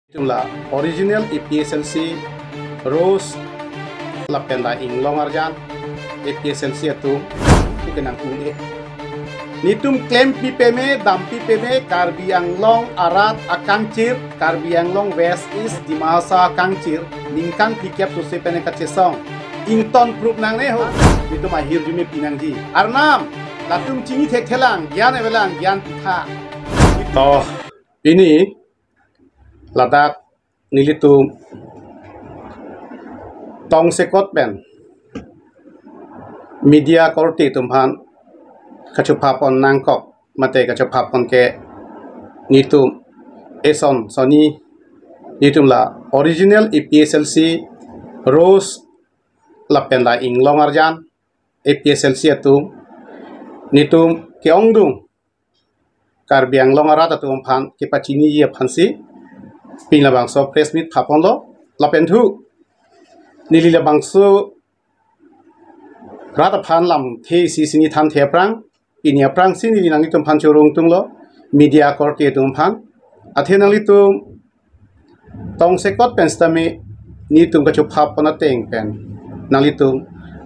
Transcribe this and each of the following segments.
Jumlah original EPSLC Rose lapenda inglong arjan EPSLC itu kenang kundi. Nitum klaim pipeme dam pipeme Karbi Anglong arat akangcir Karbi Anglong West East di masa akangcir ningkang pikap sose pene kacesong ington proof nang neho itu mahir jumi pinangji arnam latum cini tek telang gian evelang gian pitha. Oh ini Ladak nilitum tong sekot pen media korti tumhan kacupapon nangkok mate kacupapon ke nitum eson soni nitum la original EPSLC Rose lapenda inglong arjan EPSLC itu nitum ke ongdung Karbi Anglong arat atum phan ke pacini ye phansi Pila bangso press meet papon lo lapentu nili la bangso rata phan lam the si sini tham the prang inia prang sini nang itum phan chorong tung lo media korte tum phan athe nang itum tong sekot penstame ni tum ka chupa pona teng pen nang itum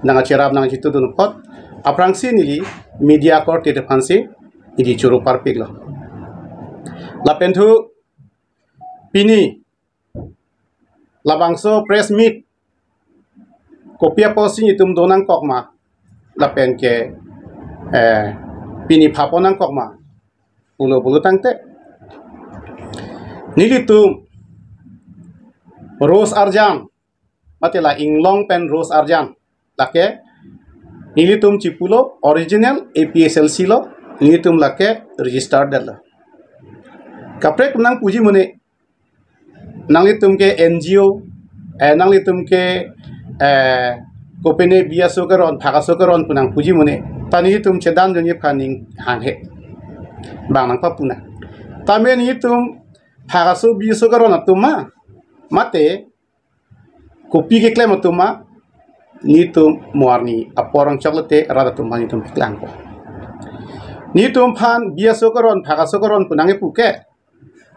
nang acherap nang jitu dun pot aprang sini media korte de phan si idi churu parpik lo lapentu Pini labangso press meet kopia posting itum donang kokma lapen ke pini paponang kokma pulo tangte nilitum Rose Arjan matela inglong pen Rose Arjan lake nilitum cipulo original EPSLC lo nilitum lake registered dala kaprek nang puji mune Nanglitum ke NGO, nanglitum ke kopene biya sokaron, phaga sokaron punang puji mune. Tani itum cedan dunia paning hanghe, bang nang papuna. Tamen itum phaga so biya sokaron atuma, mate kopi ke klaim atuma, nitum muarni aporang chocolate rada tumah nitum klang ko. Nitum pan biya sokaron, phaga sokaron punange puke.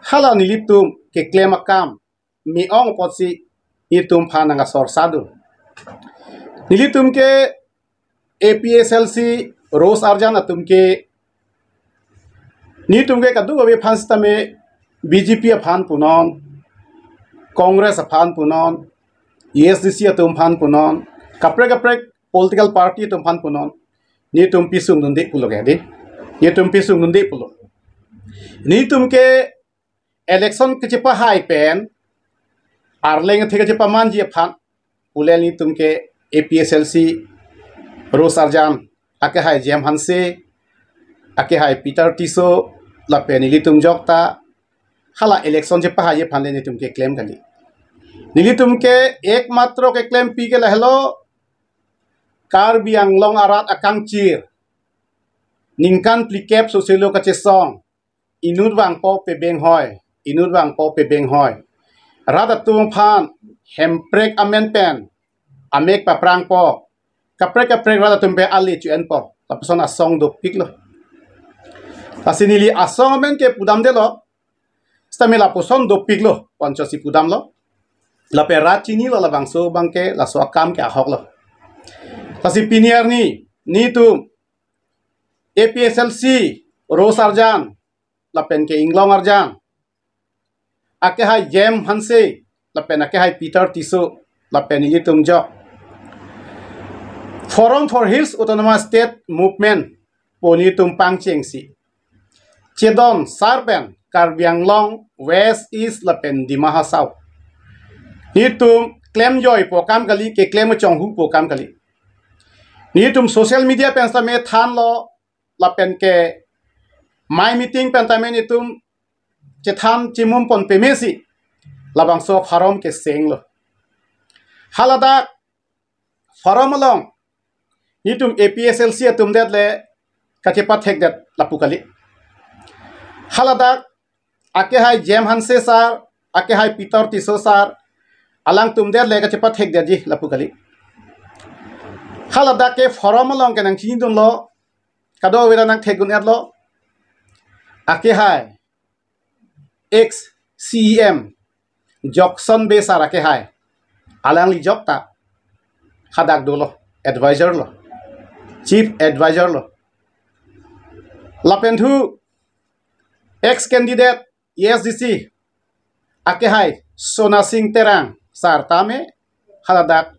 Hala nilitum ke klaim akam mi ong potsi itum phananga sor sadu nilitum ke EPSLC Rose Arjan atum ke nitum ke kadu be phanstame BJP phan punon Congress phan punon ESDC atum phan punon kapre political party atum phan punon nitum pisung nunde pulo ge di nitum pisung nunde pulo nitum ke election ke cepa high pen arleng theke cepa manji phan uleni tumke EPSLC Rose Arjan ake hai Jem Hanse ake hai Peter Tiso la penili tum jokta hala election cepa high phan leni tumke claim gali nili tumke ekmatro ke claim pi ke lahlo Karbi Anglong arat akangchir ningkan plikep soselo kache song inut wang po pe beng hoy inut bang po pe beng hoy rada tum phan hemprek amen pen amek pa prang po kaprek rada tum pe ali chu en po tapson asong do piklo pasinili asong amen ke pudam de lo stamela poson do piklo panchosi pudam lo la pe rachini lo la bangso bangke la so akam ke ahok lo pasi pinier ni tu EPSLC Rose Arjan lapen ke inglong arjan ake hai Jem Hanse lapen ake hai Peter Tiso lapen ilitum jo Forum for Hills Autonomous State Movement ponitum pangchengsi Chedon Sarpen Karbi Anglong West East lapen di Mahasau nitum claim joy pokam kali ke claim chonghu pokam kali nitum social media pensame than lo lapen ke my meeting pentamen itum cethan cimum pon pemesi labang so farom ke senglo halada farom long itum EPSLC atum det le kachepa thek det lapukali halada ake hai Jem Hanse sar ake hai Peter Tiso sar alang tum det le kachepa thek det ji lapukali halada ke farom long ke nang chinidum lo kado wera nang thekun et lo ake hai ex CEM Jokson be sarake hai. Alang li jok ta. Hadak dolo. Advisor lo. Chief advisor lo. Lapen thu ex-candidate ESDC ake hai Sona Singh Terang sartame haladak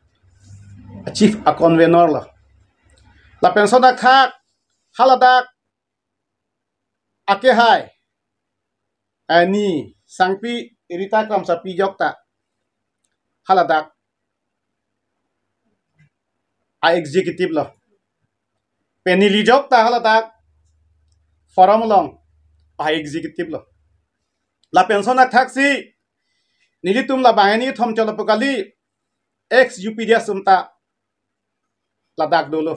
chief convener lo. Lapen sonak thak haladak ake hai ani sangpi irita kram sapi jokta haladak a executive lo. Penili jokta haladak forum long a executive lo. La pensiona taxi nilitum la bangani thom cholo pokali ex UPDS tumta ladak dolo.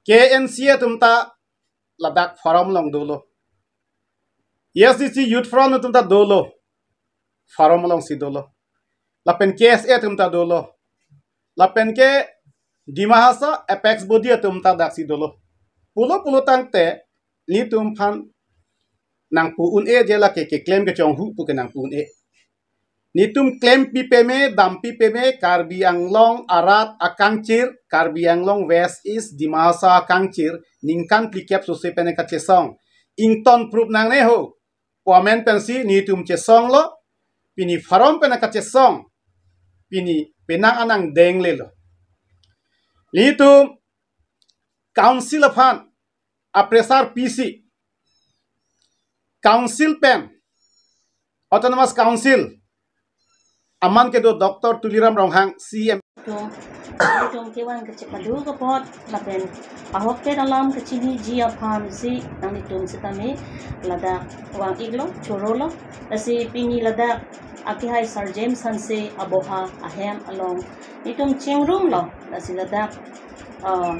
KNC tumta ladak forum long dolo. ESDC Youth Front tumta dolo. Forum long si dolo. La pen KSA tumta dolo. La pen ke Dimahasa Apex Body tumta dak si dolo. Pulo tangte ni tum pan nang puun e jela ke claim ke chong hu pu ke nang puun e nitum claim pi peme dam pi peme Karbi Anglong Arat Akangchir Karbi Anglong West East Dimahasa Akangchir ningkan plikep sose pene ka chesong ington proof nang ne ho pomen pensi nitum chesong lo pini farom pene ka chesong pini penang anang deng le lo nitum council of han apresar PC Council pen Autonomous Council aman ke do Dr. Tuliram Ronghang CM Tum kewan ke cepadu ke pot lapen ahok ke dalam ke cini jia pam si nang ditum setame lada wang iglo chorolo asi pini lada akihai sarjem sanse aboha ahem along itum chingrum lo asi lada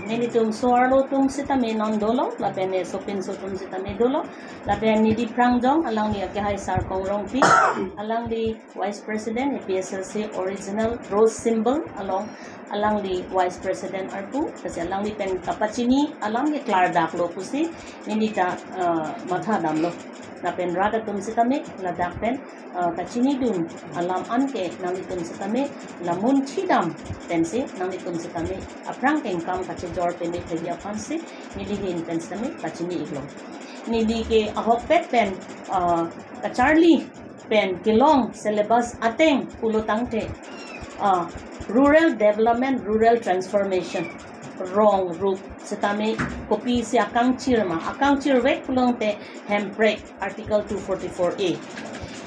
nilitum soarlo tum sitame non dolo lapen ne sopin sotum sitame dolo lapen ni di prangjong alang ni akihai sar kongrong pi alang di vice president PSLC original rose symbol alang di vice president arpu kasi alang di pen kapachini alang di klar dak lo pusi nindi ta matha dam lo lapen rada tum sitame ladak pen kachini dun alam anke nang ditum sitame lamun chidam pensi nang ditum sitame aprang ken kam kache jor pen de thia pansi nilihin pen sitame kachini iglo nili ke ahok pet pen ka Charlie pen kilong syllabus ateng ulotangte rural development rural transformation wrong root setame kopi si akangchir wek pulong te handbrake article 244A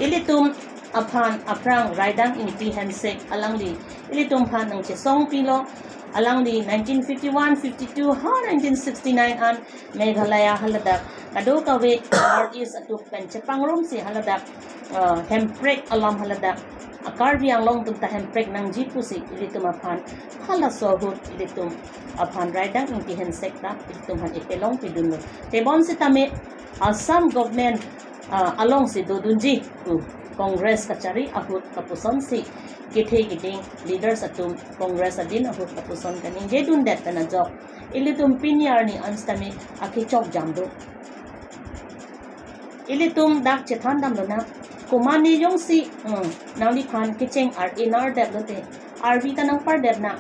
ilitum aprang raidang initi handshake alang di ilitum pan ng chesong pilo alang di 1951 52 ha 1969 an Meghalaya haladak kado kawe northeast atuk pen chepangrom si haladak handbrake alam haladak Karbi Anglong tum ta handbrake nang jipu si ilitum apan hala sohut ilitum apan raidang inti handshake ta ilitum han ipelong pidunno tebon si tame Assam government along si dodunji tu Congress kachari ahut kapuson si giting leaders atum Congress adin ahut kapuson kaning jedun dat na job ilitum pinyar ni anstami akichok jamdo ilitum dak chethan dam na kumani yong si nangli khan kicheng ar inar dat lote arbi tanang par dat na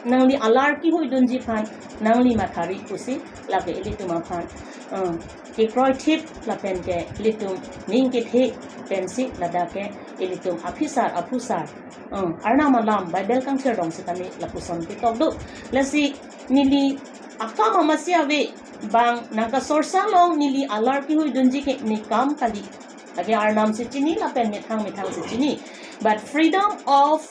nangli alar ki hui dunji khan nangli mathari pusi labe ilitum khan ke kroi tip la pen ke litum ning ke the pensi lada ke ilitum apusar arna malam bible kang serong sitami lapuson ke togdu lasi nili akama masya we bang nangka sorsa long nili alar ki hui dunji ke nikam kali lagi arnam si chini la pen mithang si chini but freedom of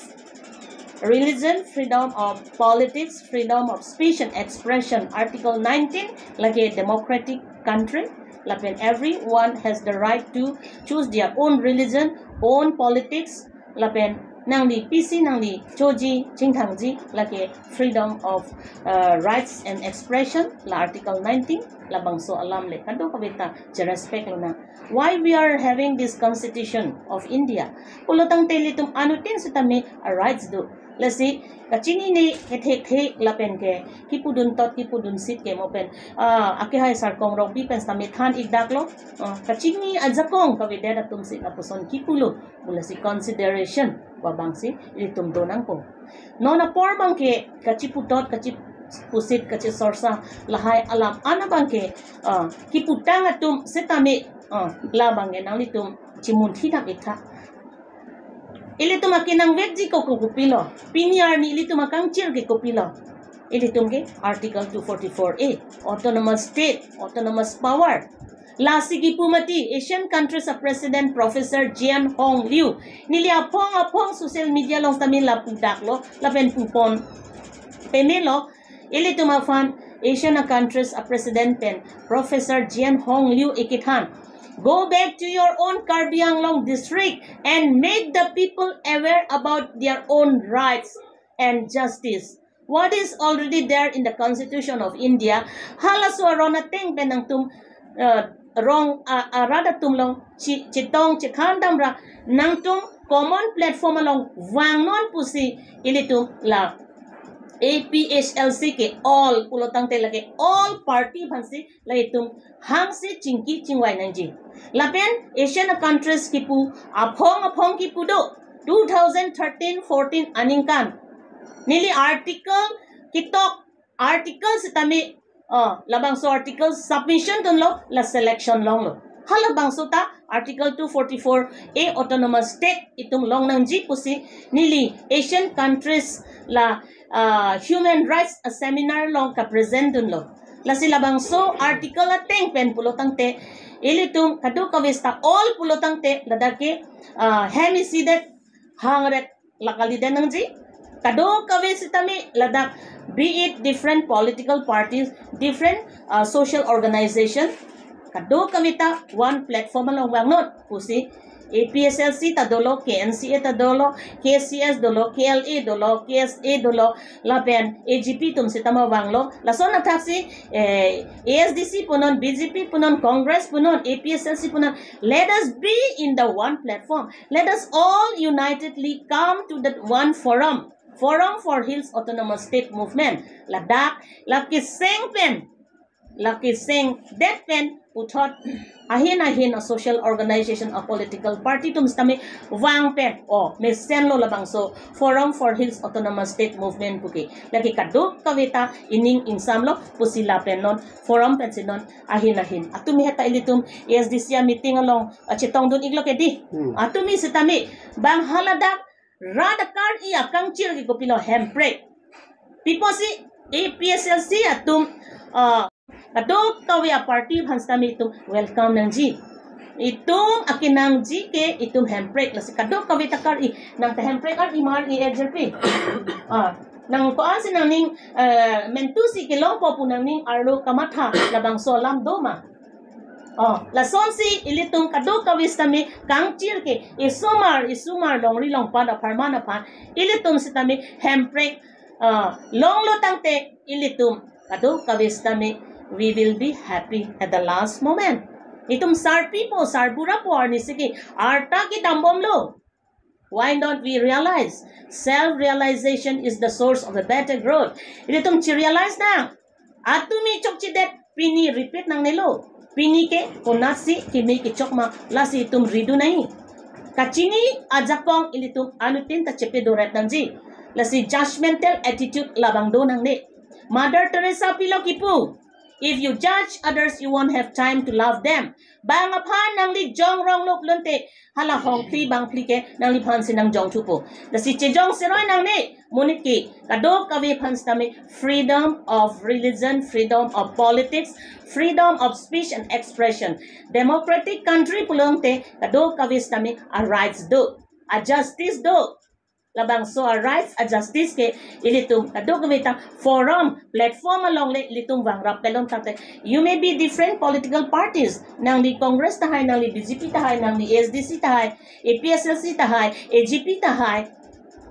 religion, freedom of politics, freedom of speech and expression. Article 19, like a democratic country, like when everyone has the right to choose their own religion, own politics, like when nangli PC nangli choji chingthangji, like a freedom of rights and expression, la Article 19, la bangso alam le kado kabita je respect lo na. Why we are having this Constitution of India? Ulotang telitum anutin sitami rights do. lasi kachini ni hethek lapen ke kipudun tot kipudun sit ke mopen ake hai sar kong rong pi pen sami than ikdak lo kachini ajakong kawide da tum sit apuson kipulo bulasi consideration wa bangsi ilitum donang po nona por bangke kachiputot pusit kachi sorsa lahai alam ana bangke kiputang atum setame la bangge nang litum chimun thidam ikha ilitum akinang vegji ko kupilo pinyar ni ilitum akang chir ke kupilo ilitum ke article 244A autonomous state autonomous power la sigi pumati Asian countries of President Professor Jian Hong Liu nili apong social media long tamin la pudak lo la pen pupon pemelo ilitum afan Asian countries of President pen Professor Jian Hong Liu ikithan go back to your own Karbi Anglong district and make the people aware about their own rights and justice. What is already there in the Constitution of India, halaswarona ting benang tum rong arada tum long chitong chikhandam ra nang tum common platform along wangnon pusi ilitum la APHLC ke all pulotang telake all party bhansi laitum hangsi chingki chingwai nangji lapen Asian countries kipu apong kipu do 2013-14 aningkan nili article kitok article sitami labang so article submission dun lo la selection long lo halabang so ta article 244A autonomous state itung long nangji pusi nili Asian countries la human rights a seminar long ka present dun lo la sila bang so article ateng pen pulotang te ilitum kadu kawista all pulotang te ladake hemisidek hangret lakalide nangji kadu kawistami ladak be it different political parties different social organization kadu kawita one platform along wangnot pusi APSLC tadolo, KNCA tadolo, KCS dolo, KLA dolo, KSA dolo, lapen AGP tum sitama wanglo, lason na taxi ASDC punon, BGP punon, Congress punon, APSLC punon. Let us be in the one platform. Let us all unitedly come to that one forum. Forum for Hills Autonomous State Movement. Ladakh, Lucky Singh pen, Lucky Singh that pen uthot ahin a social organization a political party tum stami wang pen me sen lo labang so Forum for Hills Autonomous State Movement puki lagi kaduk kawita ining insam lo pusila pen non forum pen sinon ahin atumi heta ilitum ASDC meeting along chitong dun iglo kedi atumi sitami bang haladak radakar I akang chir ki kopilo hemprek people si APSLC atum kadok kawya party hanstami itum welcome nang ji itum akinang ji ke itum hemprek lasi kadok kawya takar I nang ta hemprek ar imar I exerpi nang koan sinang ning mentusi kilong po punang ning arlo kamatha labang solam doma la sonsi ilitum kadok kawistami kangchir ke isumar longri long pada parmana pan ilitum sitami hemprek long lotangte ilitum kadok kawistami we will be happy at the last moment. Itum sar people, sar bura po arni sige, arta ki tambom lo. Why don't we realize? Self-realization is the source of a better growth. Itum chi-realize na. Atumi chok chidet, pini repeat nang nilo. Pini ke, konasi, kimi ki chok ma, lasi itum ridu nai. Kachini, ajapong ilitum anutin ta chepe doret nang ji. Lasi judgmental attitude labang do nang ne. Mother Teresa pilo kipu. If you judge others, you won't have time to love them. Bang apan nang li jong rong lop lunte hala hong pli bang pli ke nang li pan sinang jong chupo. Da si che jong siroy nang ni munit ki kadok kawe pan stami freedom of religion, freedom of politics, freedom of speech and expression. Democratic country pulong te kadok kawe stami a rights do, a justice do. Labang so a rights a justice ke ilitum kadok kawita forum platform along le ilitum wangrap pelong tate you may be different political parties nang di Congress tahay nang di BGP tahay nang di ASDC tahay APSLC tahay AGP tahay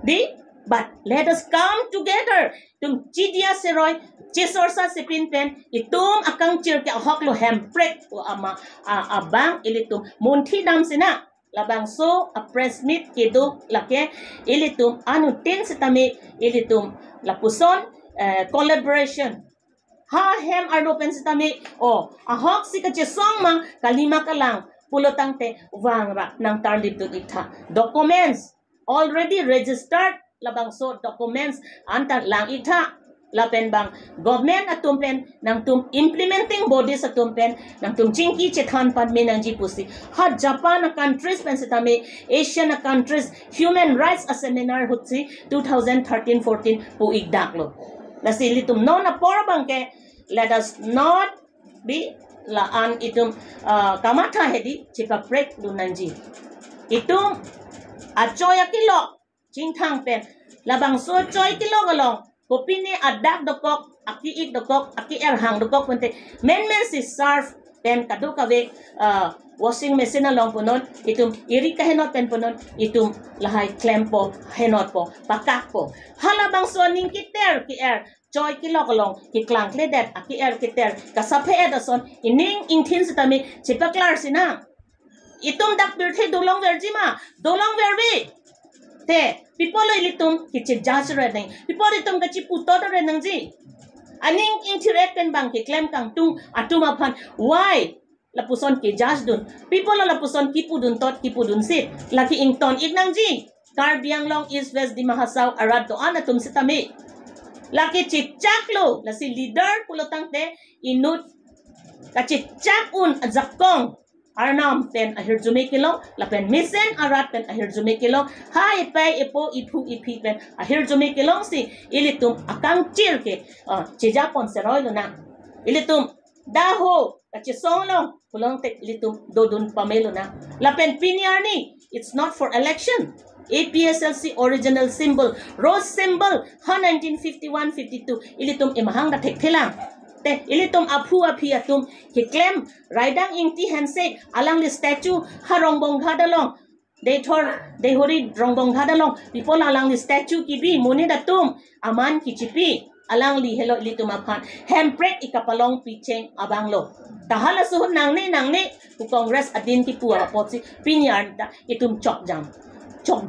di but let us come together tum chidia seroy chisorsa sipin pen itum akang chir ke ahok lo hemprek o ama abang ilitum munti dam sina labang so a press meet kiduk lake ilitum anu tin sitami ilitum lapuson collaboration ha hem ardopen sitami o ahok si kachesong mang kalima ka lang pulotang te wang ra nang tarlip tu itha documents already registered labang so documents anta lang itha lapen bang government atumpen nang tum implementing bodies atumpen nang tum chingki chethan pan menangji pusi ha Japan countries pensitami Asian countries human rights a seminar hutsi 2013-14 pu igdaklo nasili tum no na porbang ke let us not be laan itum kamata hedi chika break dunanji itum achoya kilo chingthang pen labang so choy kilo galong kopini adak dokok aki ik dokok aki erhang dokok pente men si surf pen kadu kawe washing machine along punon itum iri ka henot pen punon itum lahay klempo henot po pakak po halabang so ning kiter ki choy kilo kalong ki klang kledet aki kiter kasape edason ining inthin sitami chipaklar sina itum dak birthe dolong verjima dolong verbi te people ilitum kichi judge re nang people itum kachi puto re nang ji aning interact pen bang ki claim kang tung atuma phan why lapuson ki judge dun people lapuson ki pudun tot ki pudun sit laki ington ignang ji Karbiang long east west di mahasaw arad to anatum sitami laki chichak lo la si leader pulotang te inut kachichak un zakong Arnam pen ahir jumikilo lapen misen arat pen ahir jumikilo hai pay ipo ipu ipi pen ahir jumikilo si ilitum akang chil ke chijapon seroy na ilitum daho kachisong kulong tek ilitum dodun pamelo na lapen pinyarni it's not for election APSLC original symbol rose symbol ha 1951-52 ilitum imahang na tekthelang ilitum apu api atum ki claim raidang ingti handshake alang li statue harongbong hadalong they hori rongbong hadalong people alang li statue ki bi muni datum aman ki chipi alang li hello ilitum aphan handbrake ikapalong picheng abanglo tahala suhun nangne ku congress adin ki puwa potsi pinyar da itum chok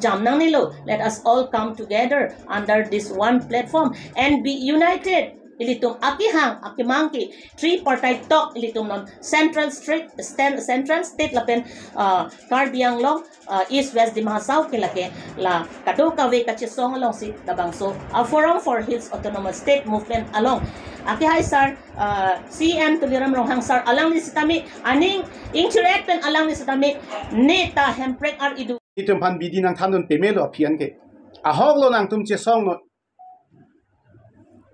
jam nang nilo let us all come together under this one platform and be united ilitum akihang akimangki tripartite talk ilitum non central state lapen Karbiang long east west di mahasaw kilake la kadoka we kachisong along si tabangso a forum for hills autonomous state movement along akihay sar CM Tuliram Ronghang sar alang ni sitami aning interact pen alang ni sitami neta hemprek ar idu itum pan bidi nang thanun pemelo apian ke ahog lo nang tum chesong no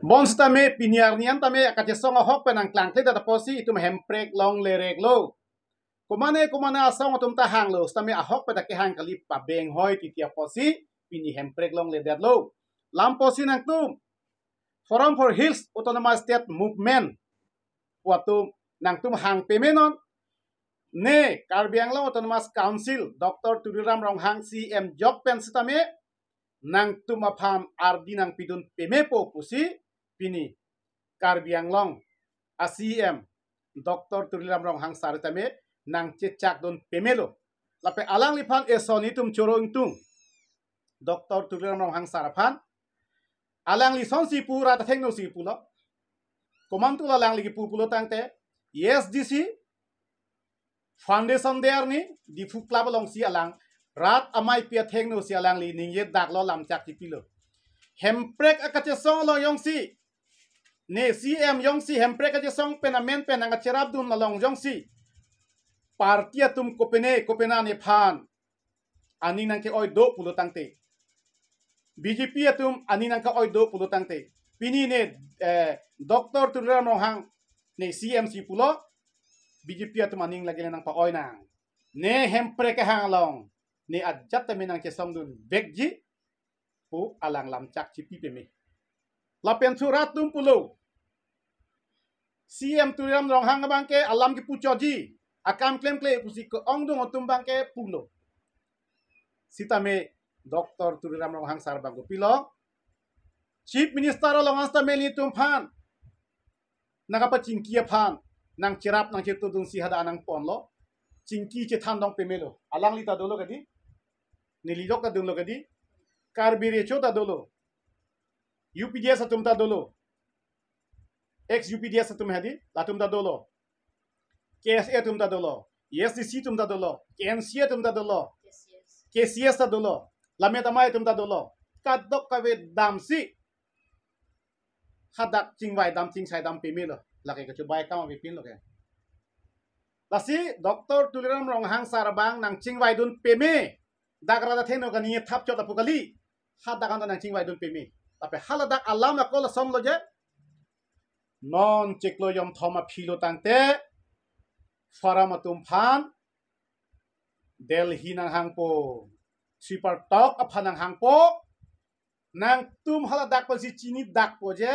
Bons tame piniar nian tame akachesong ahok penang klangte da posi itum hemprek long lerek lo. Kumane asong atum ta hang lo tame ahok pada ke hang kalip pa beng hoi titia posi pini hemprek long leder lo. Lam posi nang tum Forum for Hills Autonomous State Movement watu nang tum hang pemenon ne Karbiang Long Autonomous Council Dr. Tuliram Ronghang CM Jok pen sitame nang tum apam ardi nang pidun pemepo pusi Pini Karbiang Long ACM Dr. Tuliram Ronghang saritame nang cecak don pemelo lape alang lipan esonitum chorong tung Dr. Tuliram Ronghang sarapan alang li son si pura ta thengno si pulo komantu alang li pulo tangte SDC foundation der ni di fu club long si alang rat amai pia thengno si alang li ningye dak lo lam chak ti pilo hemprek akache song lo yong si ne CM yong si hemprek akache song penamen penanga cherap dun long yong si partia tum kopena ne phan ani nang ke oi do pulo tangte BJP atum ani nang ka oi do pulo tangte pini ne Dr. Tuliram Ronghang ne CMC pulo BJP atum aning lagi nang pa oi nang ne hemprek hang long ne adjat menang ke song dun bekji pu alang lam chak chipi peme lapen surat tum pulo CM Tuliram Ronghang bangke alam ki puchoji akam claim pusi ko ongdung otum bangke pulo sitame Dr. Tuliram Ronghang sar bangko pilo Chief Minister long asta meli tum phan nagapa chingkia phan nang chirap nang chitu dun si hada nang ponlo Chinki चिथान दong पेमेलो alang lita dolo kadi nililok ta dolo kadi karbirecho ta dolo UPDS atum ta dolo ex UPDS atum hadi latum ta dolo KSA atum ta dolo ESDC tum ta dolo KNC atum ta dolo KCS ta dolo lameta mai atum ta dolo kadok kawe damsi hadak chingwai dam chingsai dam pemelo laki ka chubai kama pipin lo ke lasi doktor tuliram rong hang sarabang nang chingwai dun peme dagrada theno ka ni thap chot apukali hadak anda nang chingwai dun peme tapi haladak alam na kola som lo je non cheklo yom thoma philo tangte farama tumphan Delhi nang hangpo super talk aphanang hangpo nang tum haladak pal si chini dak po je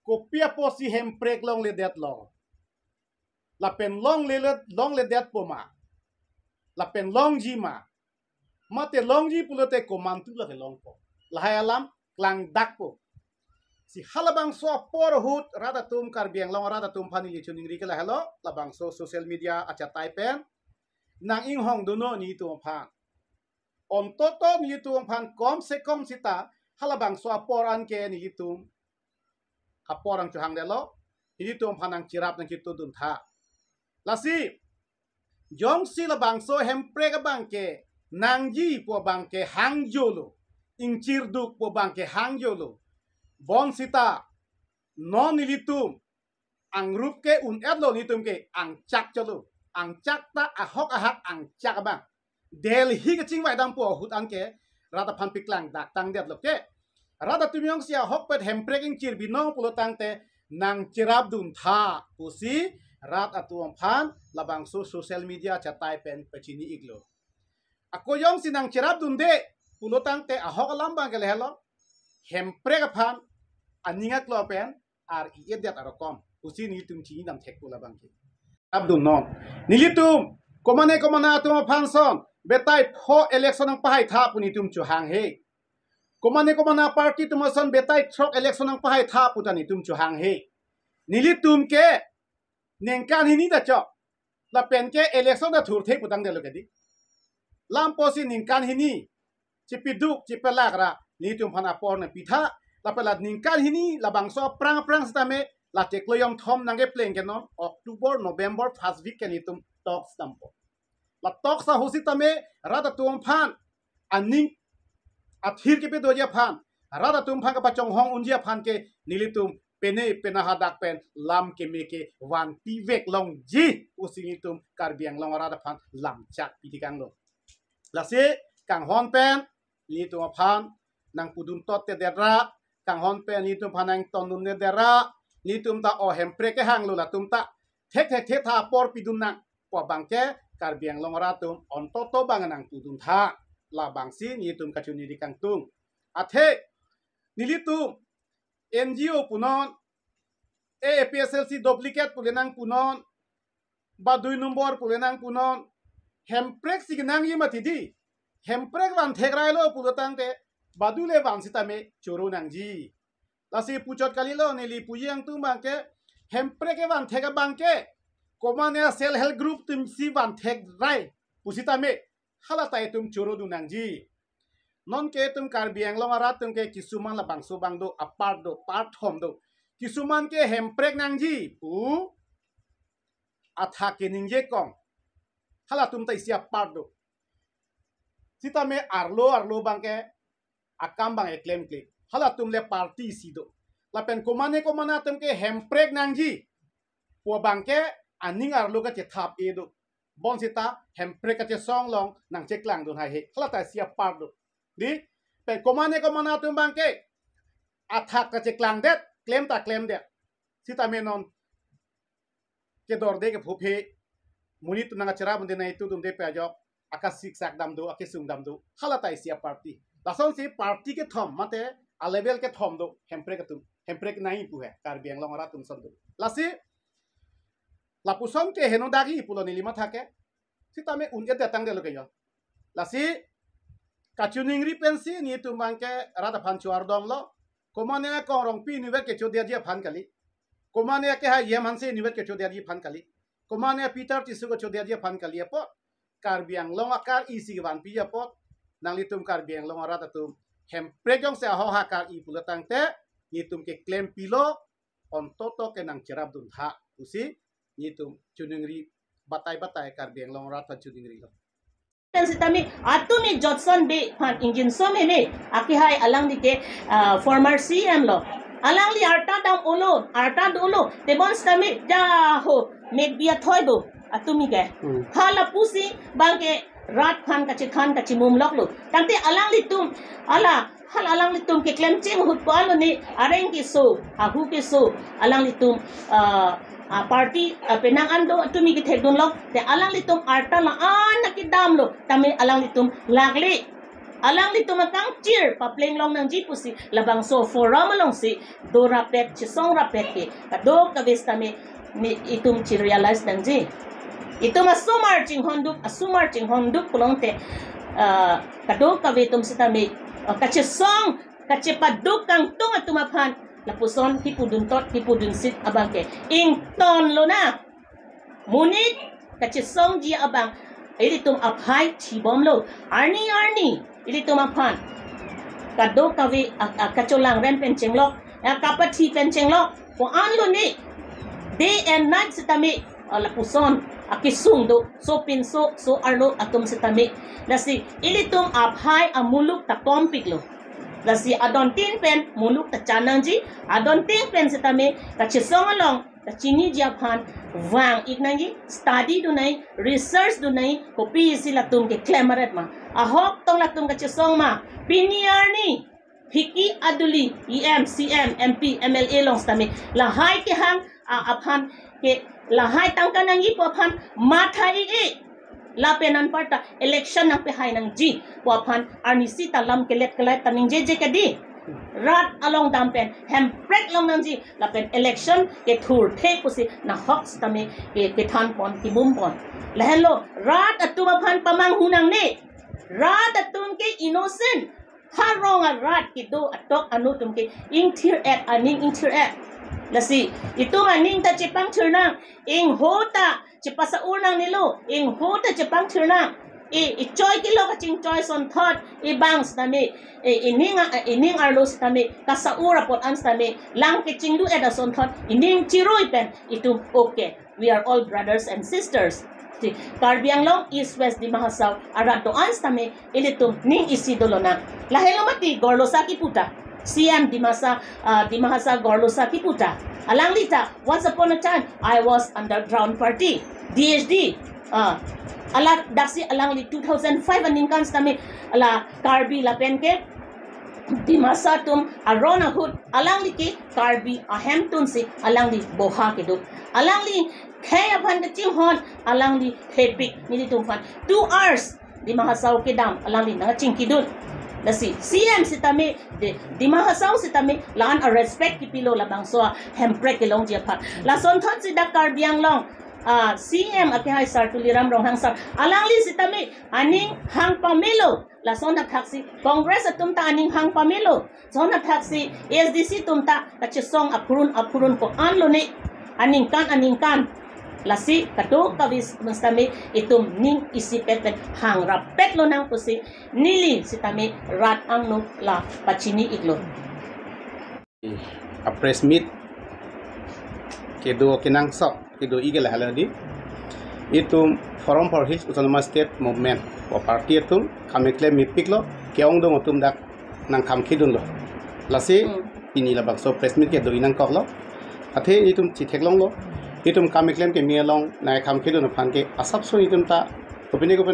kopia po si hemprek long le det lo la pen long le det po ma la pen long ji ma mate long ji pulote ko mantu la ke long po la hayalam klang dak po si halabang so por hut rada tum kar biang long rada tum phani li chuning ri ke la hello labang so social media acha tai pen nang ing hong duno ni tu pha om toto ni tu phan kom se kom sita halabang so por an ke ni tum aporang chuhang de lo ni tu phanang chirap nang kitu dun tha lasi jong si labang so hempre ka bangke nangji po bangke hangjolo ingchir duk po bangke hangjolo bon sita non nilitum ang rup ke un edlo nitum ke ang chak cholo ang chak ta ahok ahak ang chak bang Delhi ke chingwai dam po hut angke rata phan piklang dak tang det lo ke rata tumyong sia hok pet hempreking chir binong pulo tangte nang chirap dun tha pusi rat atuam phan labang so social media chatai pen pechini iglo akoyong sinang chirap dun de pulo tangte ahok lambang ke lehlo hemprek phan aninga klo pen ar iedet arokom pusi ni tum chini dam thek pula bang ki abdun non nilitum komana tum phan son betai pho election ang pahai tha puni tum chu hang he komana party tumason betai throk election ang pahai tha putani tum chu hang he nilitum ke nengkan hini da cho la pen ke election da thur the putang de lo ke di lam posi ningkan hini chipiduk chipelakra nitum phana por na pitha la pela ningkan hini la bangso prang stame la tekloyong thom nange pleng ke no October November first week ke nitum talk stampo la talk sa hositame rada tum phan aning athir ke pe doja phan rada tum phan ka pachong hong unjia phan ke nilitum pene pena hadak pen lam ke meke wan pivek long ji usingitum karbiang long rada phan lam chak pitikang lo lase kang hon pen litum phan nang pudun tot te dera kang hon pen litum phanang tonun ne dera litum ta o hempre ke hang lo la tum ta thek tha por pidun nang po bangke karbiang long ratum on toto banganang pudun tha la bangsi nitum kachuni di kang tung athe nilitum NGO punon APSLC duplicate pulenang punon ba 2 number pulenang punon hemprek signang yimatidi hemprek wan thegrailo pulotang te badule wan sitame choro nangji lasi puchot kalilo nili puyang tu bangke hemprek wan thega bangke komane self help group tum si wan theg rai pusitame halatai tum choro du nangji non ke tum karbiang long arat tum ke kisuman la bangso bangdo apart do part hom do kisuman ke hemprek nangji pu atha ke ningje kong hala tum tai sia part do sita me arlo bangke akam bang claim klik hala tum le party si do la pen komana tum ke hemprek nangji pu bangke aning arlo ka che thap e do bon sita hemprek ka che song long nang che klang do hai he hala tai sia part do di pe komana tum bangke athak ka che klang det claim det sita menon ke dor de ke phuphe munit nang chara bunde nai tu dum de pe jo akasik sak dam do akesung dam do hala tai sia party lason si party ke thom mate a level ke thom do hemprek nai pu he karbiang long ra tum son do lasi lapuson ke heno dagi pulo nilima thake sita me unge de tang de lo ke yo lasi kachuning ri pensi ni tu mangke rada phan chuar dom lo komane ko rong pi ni ke chodia dia phan kali komane ke ha yem hanse ni ke chodia dia phan kali Komanya Peter ti suka chodia dia pan kalia pot. Karbiang long akar isi van pia pot. Nang litum karbiang long arat atum. Hem prejong se ho hakar I pulatang te. Nitum ke klaim pilo. On toto ke nang cerap dun ha. Usi. Nitum chuningri batai-batai karbiang long arat chuningri lo. Si tami atumi Johnson be pan engine so me aki hai alang di ke former CM lo alang li arta dam ulo te bons tami ja ho make bia thoi do atumi ke hala pusi bangke rat khan ka chi mum lok lo tangte alang li tum ala hal alang li tum ke klem ching hut ko alo ni areng ki so hu ke so alang li tum party penang ando tumi ki thedun lok te alang litum arta la an ki dam lo tami alang litum lagli alang litum kang cheer pa pleng long nang jipusi labang so forum long si do rapet chi song rapet ke kadok ka ves tami ni itum chi realize nang ji itum asu marching honduk kulong te kadok ka vetum si tami ka chi song ka chi paduk kang tung atumaphan lapuson hipudun tot hipudun sit abang ke ing ton lo na munit kachisong ji abang ilitum aphai thibom lo arni ilitum aphan kado kavi kacholang ren pen chenglok kapathi pen chenglok ko an lo ni day and night sitami lapuson akisung do so pin so arlo atum sitami lasi ilitum aphai amuluk takom piklo lasi adon tin pen muluk ta chanangji adon tin pen setame ta chisong along ta chini japan wang iknangi study du nai research du nai kopi silatum ke clamaret ma ahok tong latum ka chisong ma piniar ni Hiki aduli EM CM MP MLA long stame la hai ke hang aphan ke la hai tangkanangi po aphan mathai e la penan parta election nang pe hai nang ji waphan arnisi talam ke let kelai taning je ke di rat along dampen hem prek long nang ji la pen election ke thur the pusi na hox tame ke than pon ki bum pon la hello rat atuma phan pamang hunang ne rat atun ke innocent harong a rat ki do atok anu tum ke ing thir at aning ing thir at lasi itu aning ta chepang thirna ing hota chepasa unang nilo ing hota chepang thirna choy kilo ka ching choy son thought bangs tame ining arlos tame kasa ura pot ans tame lang ke ching du eda son thought ining chiroi pen itu okay we are all brothers and sisters Karbiang long east west di Mahasaw arato ans tame ilitum ning isi dolona lahelo mati gorlosaki puta CM di Mahasa Gorlosaki puta alang lita once upon a time I was underground party DHD ala daksi alang li 2005 aning kan stame ala Karbi la penke di masa tum arona hut alang li ke Karbi ahem tun si alang li boha ke do alang li kaya pan de ching hon alang li hepik ni tum fan 2 hours di Mahasaw ke dam alang li na ching kidut lasi CM sitame di Mahasaw sitame laan a respect ki pilo labang so hemprek long dia phat la son thot si Dakar biang long CM ake hai sar tuliram rong hang sar alang li sitame aning hang pamelo la son na taxi congress atum ta aning hang pamelo son na taxi SDC tum ta kachesong apurun ko anlo ni aning kan lasi kadok kavis mustame itum ning isipet hang rapet lo nang pusi nili sitame rat angno la pachini iglo a press meet kedo kinang sok kedo igel haladi itum forum for his autonomous state movement o party itum kamekle mipiklo keong dong otum dak nang kam khidun lo lasi ini la bakso press meet kedo inang koklo athe itum chithek long lo itum kamiklem ke mielong na kam khidun phan ke asap so itum ta kopine ko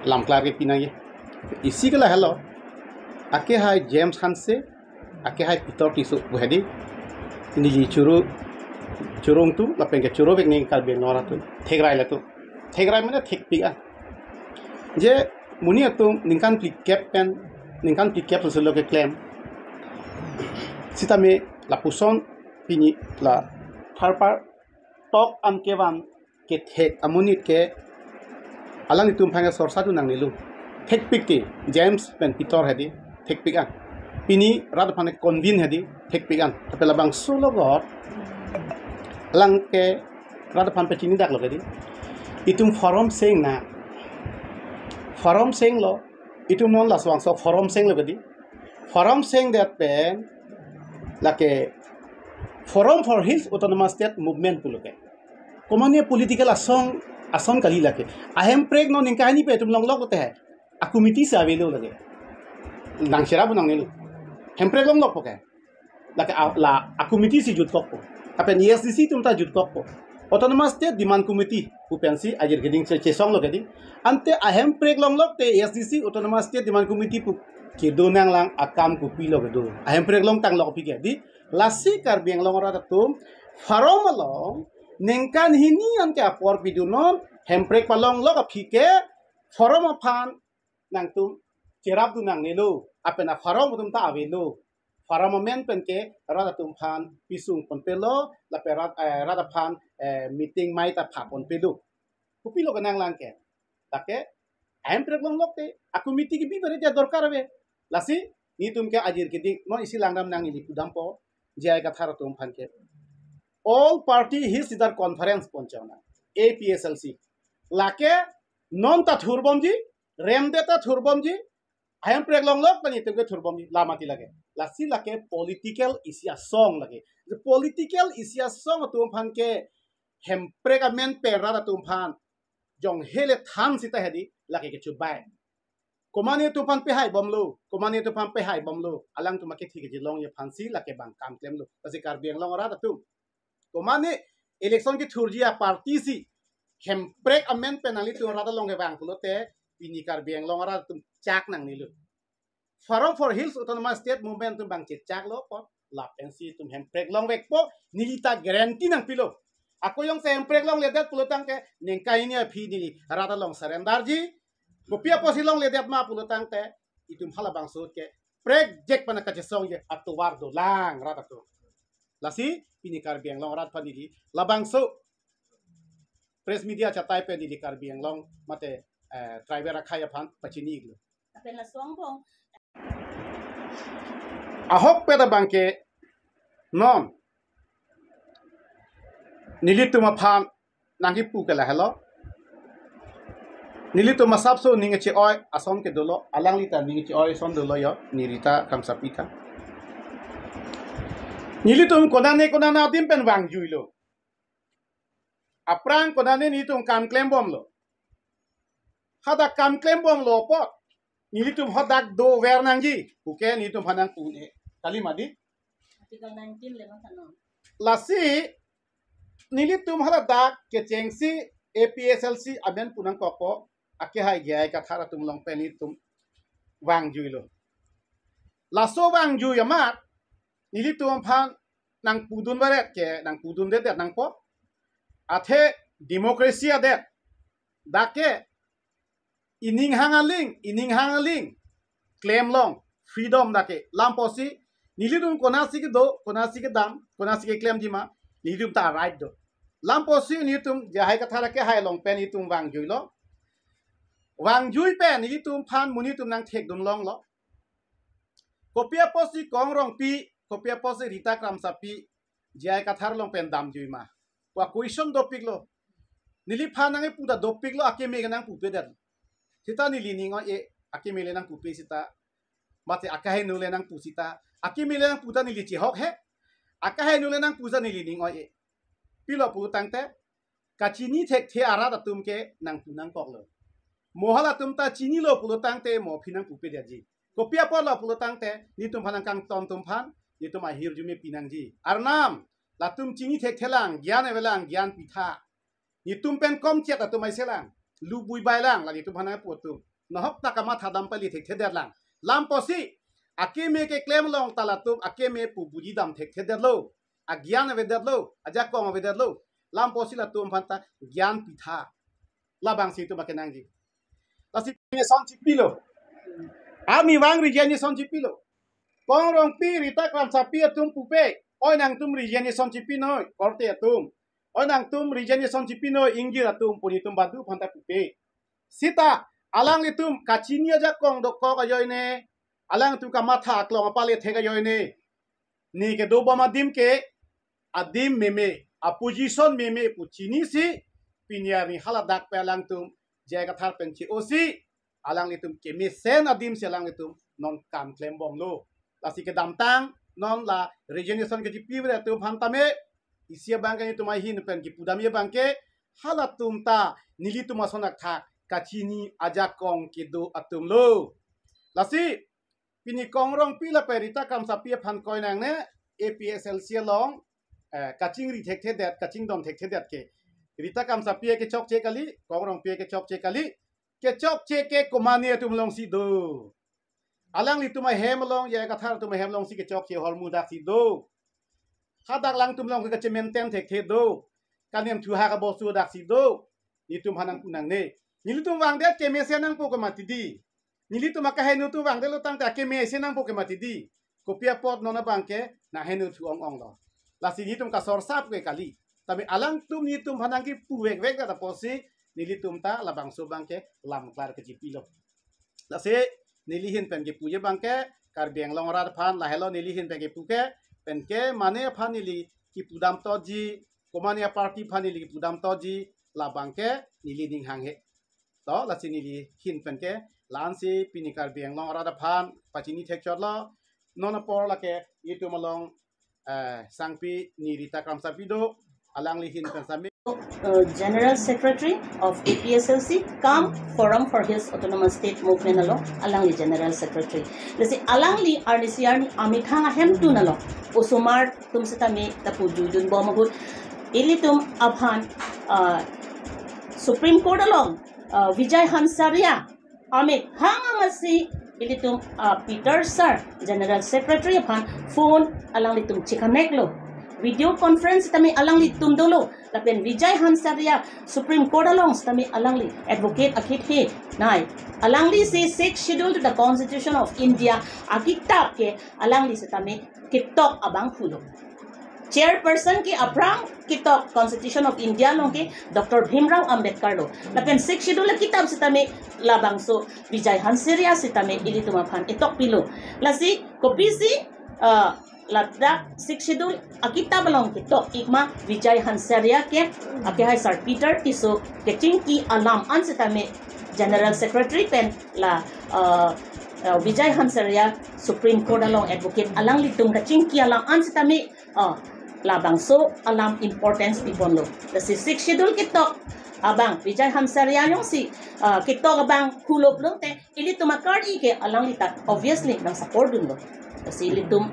lamklar ke pinagi isi kala hello ake hai James Hanse ake hai Peter Tisu buhedi ini ji churung tu lapen ke churo bek ning kal be nora tu thegrai mane thek piga je muni atum ningkan plik cap so lo ke claim sitame lapuson pini la tharpar tok am kewan ke thek amunit ke alang itum phanga sorsa tu nang nilu thek pikti James pen Peter hedi thek pikan pini rad phane convene hedi thek pikan tapela bang solo god alang ke rada pan pecini dak lo kedi itum forum sing na forum sing lo itum non la swang so forum sing lo kedi forum sing that pen lake forum for hills autonomous state movement puloke komania political asong kali lake ahem preg no ningkani pe tum long lok te hai a committee sa avelo lage nang sira bu nang nilu hem preg long lok poke lake la a committee si jut kok po apen ESDC tum ta jut kok po autonomous state demand committee upensi ajir geding che song lo gedi ante ahem preg long lok te ESDC autonomous state demand committee pu kido nang lang akam ku pilo gedo ahem preg long tang lok pi di lasi kar biang long ra tum farom long nengkan hini an ke apor pidu non hemprek palong lo ka phike forum phan nang tum cherap du nang nelu apena forum tum ta avelu forum men pen ke ra tum phan pisung pon pelo la perat ra phan meeting mai ta pha pon pedu kupilo ka nang lang ke take hemprek long lok te aku meeting bi bere ja dorkar be lasi ni tum ke ajir ke dik non isi langdam nang ni pudam po jai ka thar tum phan ke all party his idar conference ponchana APSLC lake non ta thurbomji remde ta thurbomji ayam preg long lok pani tumke thurbomji lamati lage lasi lake political isia song lage the political isia song tum phan ke hem pregamen perra tum phan jong hele tham sita hedi lake ke chubai komani tu pan pe hai bomlo komani tu pan pe hai bomlo alang tu make thik ji long ye phansi lake bang kam klem lo asi kar biang long ra tu komani election ki thurjia party si hemprek amen penali tu rada long bang pulote pini kar biang long ra tum chak nang nilu forum for hills autonomous state movement tum bang chak lo po la pensi tum hemprek long vek po nilita guarantee nang pilo ako yung sa hemprek long ledet pulotang ke nengkai ni phi ni rada long surrender ji kopia posilong ledet ma pulotang te itum hala bang sut ke prek jek pana ka song ye atuwar do lang rada tu lasi pini kar biang long rat panili labang so press media chatai pe dili kar biang long mate driver rakhaya phan pachini iglo apen la swang bong ahok pe da bangke non nilituma phan nangi pu kala hello nilituma sapso ninge chi oi asom ke dolo alang lita ninge chi oi son dolo yo nirita kamsapita nilitum konane adim pen wang juilo aprang konane nitum kam claim bom lo hada kam claim bom lo pot nilitum hodak do wer nangji puke nitum hanang pune kalimadi article 19 le no lasi nilitum hada dak ke chengsi APSLC aben punang kopo ake hai gyai ka thara tum long pen nitum wang juilo laso wang ju yamat nilitum phan nang pudun baret ke nang pudun det nang po athe democracy adet dake ining hangaling claim long freedom dake lamposi nilitum konasi ke dam konasi ke claim jima nilitum ta right do lamposi nilitum jahai ka thara ke hai long pen nilitum wang jui pen nilitum phan munitum nang thek dun long lo kopia posi kong rong pi kopia posi rita kram sapi jai ka thar long pen dam jui ma wa question dopik lo nili phanange puda dopik lo ake me ganang pupe dat sita nili ningo e ake me le nang pupe sita mate akahe no le nang pusita ake me le nang puta nili chi hok he akahe no le nang pusa nili ningo e pilo pu tangte kachini thek the ara da tum ke nang punang kok lo mohala tum ta chini lo pu tangte mo phinang pupe da ji kopia po lo pu tangte ni tum phanang kang tom tum phan ni tum a hir jume pinang ji arnam latum chini thek thelang gyan evelang gyan pitha ni tum pen kom chet atum ai selang lu bui bai lang la ni tum hana pu tum nohok takama thadam pali thek theder lang lam posi ake me ke claim long tala tum ake me pu buji dam thek theder lo a gyan evedat lo aja kom evedat lo lam posi la tum phanta gyan pitha labang si tum akenang ji lasi ni son chipilo ami wang ri jani son chipilo kong rong pi rita kram sapi tum pupe oi nang tum rijeni son chipino korte tum oi nang tum rijeni son chipino ingira tum puni tum badu phanta pupe sita alang li tum kachini aja kong dok ko yoine alang tum ka matha klong pale thega yoine ni ke do bama dim ke adim meme opposition me puchini si pinyar ni haladak pelang tum jaga thar penchi osi alang litum kemisen adim selang litum non kam claim bom lo la si kedam tang non la regeneration ke jipi bre tum hantame isia bangke ni tumai hin pen ki pudamia bangke halatum ta nili tuma sonak tha kachini ajakong kidu atum lo la si pini kongrong pila perita kam sapia phan koi nang ne APSL sia long kaching ri thek that kaching dom thek that ke rita kam sapia ke chok che kali kongrong pia ke chok che kali ke chok che ke komania tum long si do alang li tumai hem long ya ka thar tumai hem long si ke chok che hol mu dak si do hadak lang tum long ke che maintain thek do kanem thu ha ka bo su dak si do ni tum hanang kunang ne ni lu tum wang det ke me se nang po ko mati di nili tu maka henu tu bang delu tang ta ke me senang po ke mati di kopia pot nona bangke na henu tu ong lo la si tum ka sor sap ke kali tapi alang tum ni tum hanang ki pu vek vek da posi nili tum ta la bang so bangke lam klar ke jipi lo la se nili hin pen ke puje bangke kar beng long ra phan la hello nili hin pen ke pu ke pen ke mane phan nili ki pudam to ji komania party phan nili ki pudam to ji la bangke nili ding hang he to la si nili hin pen ke lansi pinikar biang long rada phan pachini thek chot lo nona por la ke yitu malong sangpi ni rita kram sapido alang li hin kan sami General Secretary of APSLC kam Forum for Hills Autonomous State Movement alo alang li General Secretary lesi alang li RDCR ni amithanga hem tu nalo usumar tum setami tapu jujun bomagut ilitum abhan Supreme Court along Vijay Hansaria Amit hangamasi ilitum Peter Sir General Secretary upon phone alang litum chikanek lo video conference tami alang litum dolo lapen Vijay Hansaria Supreme Court along tami alang li advocate akit he nai alang li si 6th schedule to the Constitution of India akitap ke alang li tami kitok abang phulo chairperson ki aprang kitok Constitution of India long ke Dr. Bhimrao Ambedkar lo lapen 6th schedule kitab sitame labang so Vijay Hansaria sitame ilituma phan itok pilo lasi kopi si ladak 6th schedule akitab long kitok ikma Vijay Hansaria ke ake hai Sir Peter Tiso ke chingki alam an sitame General Secretary pen la Vijay Hansaria Supreme Court along advocate alang litung ka chingki alam an sitame labang so alam importance pipon lo the 6th schedule kitok abang Vijay Hansaria yung si kitok abang kulop lo te ilitum akari ke alang litak obviously nang support dun lo kasi ilitum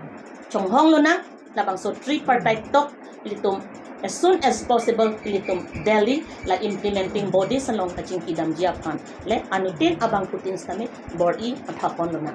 chonghong lo na labang so tripartite tok ilitum as soon as possible ilitum Delhi la implementing bodies along kaching kidam jiapan le anutin abang putin stami bori at hapon lo na